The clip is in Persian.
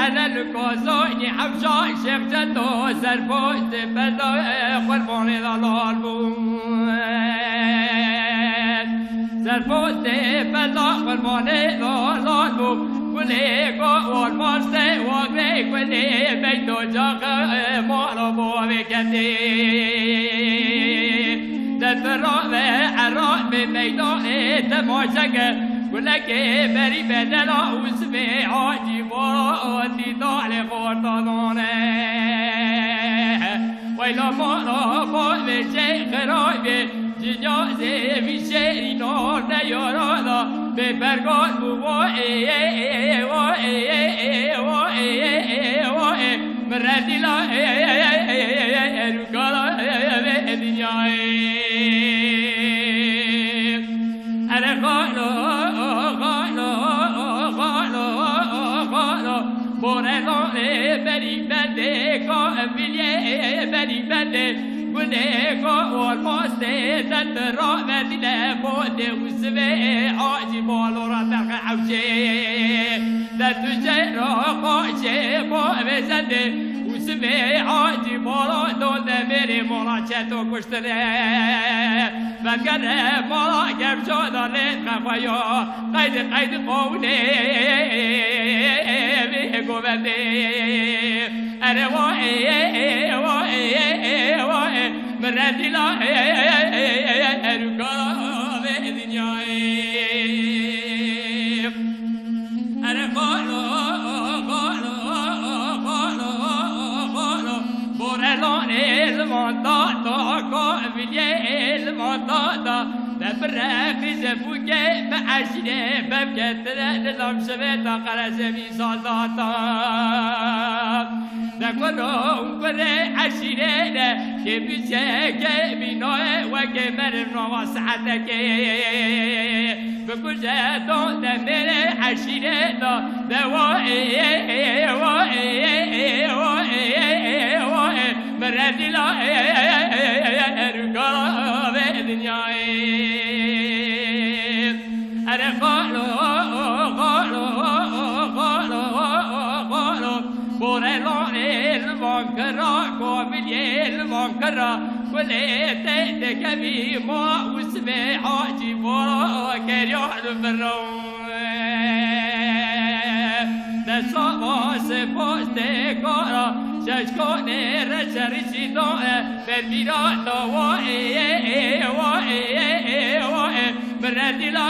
على الكوزوني حبشا شيخ جدو سربوت بدا قربوني ضلالبون سربوت بدا قربوني ضلالبون كلي قوال مارسي وغري كلي بيتو جاق ماربو بكتي تفرق عراق بميدان تماشق ولك بري بدلا وسمي عاجي باراتي طالي خورتانونه ويلا مارا فاض شيخ رايبي جنازي في شيري نار نيارادا ببرقات بوائي مردي لا ركالا بدنياي أنا خالو بری بنده کاملیه بری بنده گله کار ماسته زد را مدینه بوده و سوه آجی بالو را تخ عوشه در توشه را قاشه با بزنده و سوه آجی بالا داده بری مراچه تو کشتره فکره مالا گمشا داره خفایا قید قونه گوونده اره وای مردی لا رکا به دنیای اره قالو بورلانه زمان دادا کاملیه زمان دادا ببرقی زبوگه به عشیره ببکتره نظام شوه تا قرزمی سالداتا نکنم کنه عشیره نه که بیشه که بیناه و که مرم نواسحته که بکشه داده میره عشیره دا دوائه مردی لا رکا به دنیای اره قالو بورلانه الوانکرا کاملیه الوانکرا کله تهده کبی ما اسمه حاجی بارا کریان فرون دستا واسه پاسته کارا ششکانه رشرشی داه برمیران وائه مردی لا